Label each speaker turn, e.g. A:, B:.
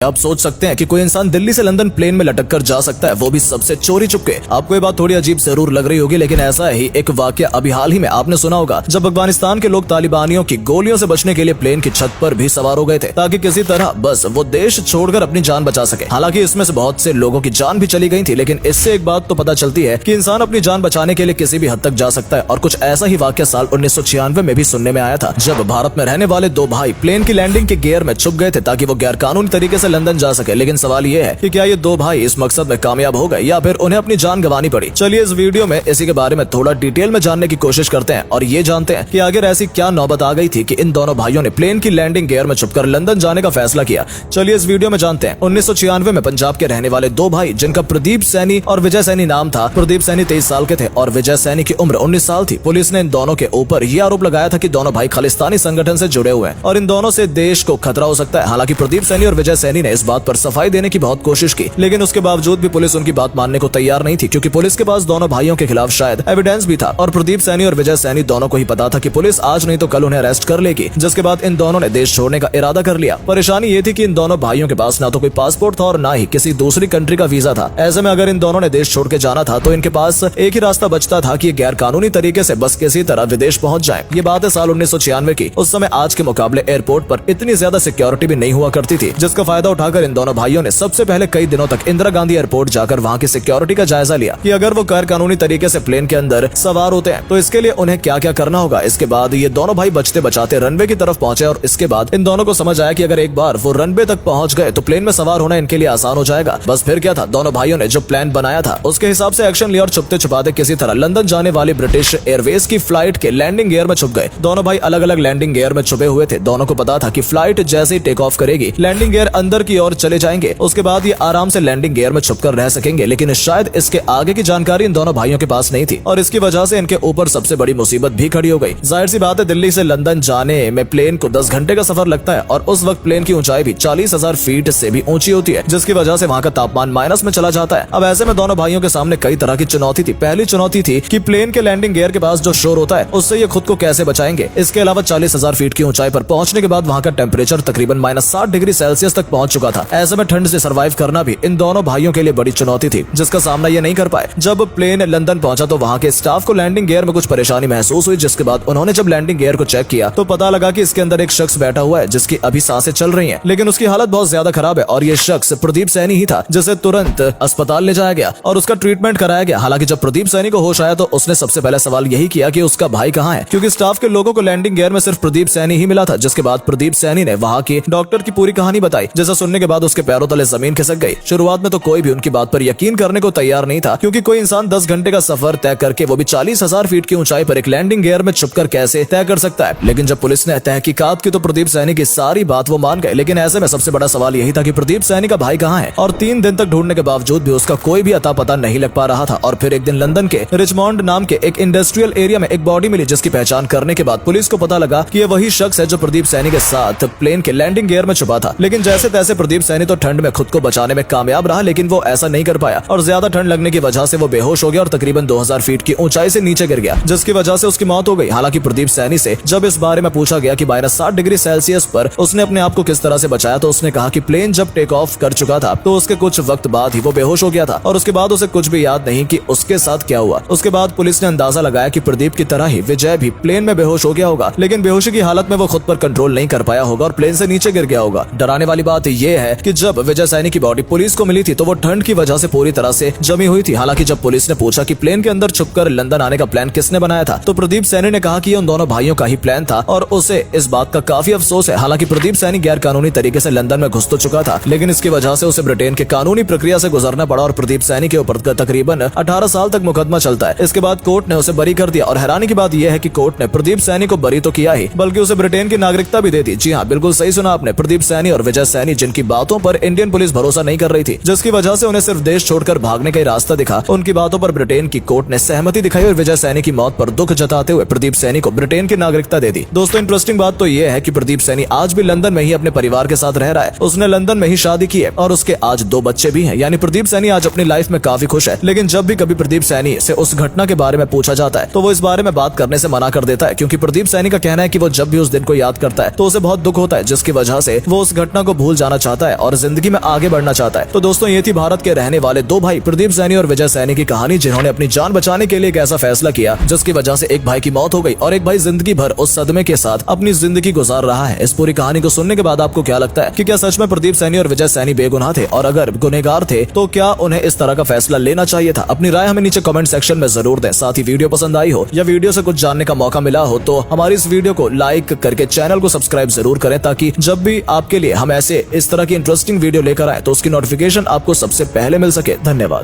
A: आप सोच सकते हैं कि कोई इंसान दिल्ली से लंदन प्लेन में लटक कर जा सकता है, वो भी सबसे चोरी चुपके। आपको ये बात थोड़ी अजीब जरूर लग रही होगी, लेकिन ऐसा ही एक वाकया अभी हाल ही में आपने सुना होगा, जब अफगानिस्तान के लोग तालिबानियों की गोलियों से बचने के लिए प्लेन की छत पर भी सवार हो गए थे, ताकि किसी तरह बस वो देश छोड़कर अपनी जान बचा सके। हालांकि इसमें से बहुत से लोगों की जान भी चली गई थी, लेकिन इससे एक बात तो पता चलती है कि इंसान अपनी जान बचाने के लिए किसी भी हद तक जा सकता है। और कुछ ऐसा ही वाकया साल 1996 में भी सुनने में आया था, जब भारत में रहने वाले दो भाई प्लेन की लैंडिंग के गियर में छुप गए थे ताकि वो गैर कानूनी तरीके से लंदन जा सके। लेकिन सवाल ये है कि क्या ये दो भाई इस मकसद में कामयाब हो गए या फिर उन्हें अपनी जान गंवानी पड़ी। चलिए इस वीडियो में इसी के बारे में थोड़ा डिटेल में जानने की कोशिश करते हैं और ये जानते हैं कि आखिर ऐसी क्या नौबत आ गई थी कि इन दोनों भाइयों ने प्लेन की लैंडिंग गियर में छुपकर लंदन जाने का फैसला किया। चलिए इस वीडियो में जानते हैं। 1996 में पंजाब के रहने वाले दो भाई, जिनका प्रदीप सैनी और विजय सैनी नाम था। प्रदीप सैनी 23 साल के थे और विजय सैनी की उम्र 19 साल थी। पुलिस ने इन दोनों के ऊपर ये आरोप लगाया था कि दोनों भाई खालिस्तानी संगठन से जुड़े हुए हैं और इन दोनों से देश को खतरा हो सकता है। हालांकि प्रदीप सैनी और विजय सैनी ने इस बात पर सफाई देने की बहुत कोशिश की, लेकिन उसके बावजूद भी पुलिस उनकी बात मानने को तैयार नहीं थी, क्योंकि पुलिस के पास दोनों भाइयों के खिलाफ शायद एविडेंस भी था और प्रदीप सैनी और विजय सैनी दोनों को ही पता था कि पुलिस आज नहीं तो कल उन्हें अरेस्ट कर लेगी। जिसके बाद इन दोनों ने देश छोड़ने का इरादा कर लिया। परेशानी ये थी कि इन दोनों भाइयों के पास ना तो कोई पासपोर्ट था और ना ही किसी दूसरी कंट्री का वीजा था। ऐसे में अगर इन दोनों ने देश छोड़ के जाना था तो इनके पास एक ही रास्ता बचता था कि गैर कानूनी तरीके से बस किसी तरह विदेश पहुंच जाएं। ये बात है साल 1996 की। उस समय आज के मुकाबले एयरपोर्ट पर इतनी ज्यादा सिक्योरिटी भी नहीं हुआ करती थी, जिसका फायदा उठाकर इन दोनों भाइयों ने सबसे पहले कई दिनों तक इंदिरा गांधी एयरपोर्ट जाकर वहां की सिक्योरिटी का जायजा लिया कि अगर वो गैर कानूनी तरीके से प्लेन के अंदर सवार होते हैं तो इसके लिए उन्हें क्या क्या करना होगा। इसके बाद ये दोनों भाई बचते बचाते रनवे की तरफ पहुंचे और इसके बाद इन दोनों को समझ आया कि अगर एक बार वो रनवे तक पहुंच गए तो प्लेन में सवार होना इनके लिए आसान हो जाएगा। बस फिर क्या था, दोनों भाइयों ने जो प्लान बनाया था उसके हिसाब से एक्शन लिया और छुपते छुपाते किसी तरह लंदन जाने वाली ब्रिटिश एयरवेज की फ्लाइट के लैंडिंग गियर में छुप गए। दोनों भाई अलग अलग लैंडिंग गियर में छुपे हुए थे। दोनों को पता था कि फ्लाइट जैसे ही टेक ऑफ करेगी लैंडिंग गियर अंदर की ओर चले जाएंगे, उसके बाद ये आराम से लैंडिंग गियर में छुपकर रह सकेंगे। लेकिन शायद इसके आगे की जानकारी इन दोनों भाइयों के पास नहीं थी और इसकी वजह से इनके ऊपर सबसे बड़ी मुसीबत भी खड़ी हो गई। जाहिर सी बात है, दिल्ली से लंदन जाने में प्लेन को 10 घंटे का सफर लगता है और उस वक्त प्लेन की ऊंचाई भी 40,000 फीट से भी ऊंची होती है, जिसकी वजह से वहाँ का तापमान माइनस में चला जाता है। अब ऐसे में दोनों भाइयों के सामने कई तरह की चुनौती थी। पहली चुनौती थी कि प्लेन के लैंडिंग गियर के पास जो शोर होता है उससे ये खुद को कैसे बचाएंगे। इसके अलावा 40,000 फीट की ऊंचाई पर पहुंचने के बाद वहाँ का टेम्परेचर तकरीबन -60 डिग्री सेल्सियस तक पहुंच चुका था। ऐसे में ठंड से सर्वाइव करना भी इन दोनों भाइयों के लिए बड़ी चुनौती थी, जिसका सामना ये नहीं कर पाए। जब प्लेन लंदन पहुंचा तो वहाँ के स्टाफ को लैंडिंग गियर में कुछ परेशानी महसूस हुई, जिसके बाद उन्होंने जब लैंडिंग गियर को चेक किया तो पता लगा कि इसके अंदर एक शख्स बैठा हुआ है जिसकी अभी सांसें चल रही हैं, लेकिन उसकी हालत बहुत ज्यादा खराब है और ये शख्स प्रदीप सैनी ही था, जिसे तुरंत अस्पताल ले जाया गया और उसका ट्रीटमेंट कराया गया। हालांकि जब प्रदीप सैनी को होश आया तो उसने सबसे पहले सवाल यही किया कि उसका भाई कहाँ है, क्योंकि स्टाफ के लोगों को लैंडिंग गियर में सिर्फ प्रदीप सैनी ही मिला था। जिसके बाद प्रदीप सैनी ने वहाँ के डॉक्टर की पूरी कहानी बताई, जिसे सुनने के बाद उसके पैरों तले जमीन खिसक गई। शुरुआत में तो कोई भी उनकी बात पर यकीन करने को तैयार नहीं था, क्योंकि कोई इंसान 10 घंटे का सफर तय करके वो भी 40,000 फीट की ऊंचाई पर एक लैंडिंग गियर में छुपकर कैसे तय कर सकता है। लेकिन जब पुलिस ने तहकीकात की तो प्रदीप सैनी की सारी बात वो मान गए। लेकिन ऐसे में सबसे बड़ा सवाल यही था कि प्रदीप सैनी का भाई कहाँ है, और 3 दिन तक ढूंढने के बावजूद भी उसका कोई भी अता पता नहीं लग पा रहा था। और फिर एक दिन लंदन के रिचमॉन्ड नाम के एक इंडस्ट्रियल एरिया में एक बॉडी मिली, जिसकी पहचान करने के बाद पुलिस को पता लगा कि ये वही शख्स है जो प्रदीप सैनी के साथ प्लेन के लैंडिंग गियर में छुपा था। लेकिन जैसे तैसे प्रदीप सैनी तो ठंड में खुद को बचाने में कामयाब रहा, लेकिन वो ऐसा नहीं कर पाया और ज्यादा ठंड लगने की वजह से वो बेहोश हो गया और तकरीबन 2000 फीट की ऊंचाई से नीचे गिर गया, जिसकी वजह से उसकी मौत हो गई। हालांकि प्रदीप सैनी से जब इस बारे में पूछा गया कि -60 डिग्री सेल्सियस पर उसने अपने आप को किस तरह से बचाया, तो उसने कहा कि प्लेन जब टेक ऑफ कर चुका था तो उसके कुछ वक्त बाद ही वो बेहोश हो गया था और उसके बाद उसे कुछ भी याद नहीं कि उसके साथ क्या हुआ। उसके बाद पुलिस ने अंदाजा लगाया कि प्रदीप की तरह ही विजय भी प्लेन में बेहोश हो गया होगा, लेकिन बेहोशी की हालत में वो खुद पर कंट्रोल नहीं कर पाया होगा और प्लेन से नीचे गिर गया होगा। डराने वाली बात यह है कि जब विजय सैनी की बॉडी पुलिस को मिली थी तो वो ठंड की वजह से पूरी तरह से जमी हुई थी। हालांकि जब पुलिस ने पूछा कि प्लेन के अंदर छुपकर लंदन आने का प्लान किसने बनाया था, तो प्रदीप सैनी ने कहा कि उन दोनों भाइयों का ही प्लान था और उसे इस बात का काफी अफसोस है। हालांकि प्रदीप सैनी गैर कानूनी तरीके से लंदन में घुस तो चुका था, लेकिन इसकी वजह से उसे ब्रिटेन के कानूनी प्रक्रिया से गुजरना पड़ा और प्रदीप सैनी के ऊपर तकरीबन 18 साल तक मुकदमा चलता है। इसके बाद कोर्ट ने उसे बरी कर दिया और हैरानी की बात यह है कि कोर्ट ने प्रदीप सैनी को बरी तो किया ही, बल्कि उसे ब्रिटेन की नागरिकता भी दे दी। जी हाँ, बिल्कुल सही सुना आपने। प्रदीप सैनी और विजय सैनी, जिनकी बातों पर इंडियन पुलिस भरोसा नहीं कर रही थी, जिसकी वजह से उन्हें सिर्फ देश छोड़कर भागने का ही रास्ता दिखा, उनकी बातों पर ब्रिटेन की कोर्ट ने सहमति दिखाई और विजय सैनी की मौत पर दुख जताते हुए प्रदीप सैनी को ब्रिटेन की नागरिकता दे दी। दोस्तों, इंटरेस्टिंग बात तो यह है कि प्रदीप सैनी आज भी लंदन में ही अपने परिवार के साथ रह रहा है। उसने लंदन में ही शादी की है और उसके आज 2 बच्चे भी हैं। यानी प्रदीप सैनी आज अपनी लाइफ में काफी खुश है। लेकिन जब भी कभी प्रदीप सैनी से उस घटना के बारे में पूछा जाता है तो वो इस बारे में बात करने से मना कर देता है, क्योंकि प्रदीप सैनी का कहना है कि वो जब भी उस दिन को याद करता है तो उसे बहुत दुख होता है, जिसकी वजह से वो उस घटना को भूल जाना बनाना चाहता है और जिंदगी में आगे बढ़ना चाहता है। तो दोस्तों ये थी भारत के रहने वाले दो भाई प्रदीप सैनी और विजय सैनी की कहानी, जिन्होंने अपनी जान बचाने के लिए एक ऐसा फैसला किया जिसकी वजह से एक भाई की मौत हो गई और एक भाई जिंदगी भर उस सदमे के साथ अपनी जिंदगी गुजार रहा है। इस पूरी कहानी को सुनने के बाद आपको क्या लगता है कि क्या सच में प्रदीप सैनी और विजय सैनी बेगुनाह थे, और अगर गुनहगार थे तो क्या उन्हें इस तरह का फैसला लेना चाहिए था? अपनी राय हमें नीचे कमेंट सेक्शन में जरूर दें। साथ ही वीडियो पसंद आई हो या वीडियो से कुछ जानने का मौका मिला हो तो हमारी इस वीडियो को लाइक करके चैनल को सब्सक्राइब जरूर करें, ताकि जब भी आपके लिए हम ऐसे इस तरह की इंटरेस्टिंग वीडियो लेकर आए तो उसकी नोटिफिकेशन आपको सबसे पहले मिल सके। धन्यवाद।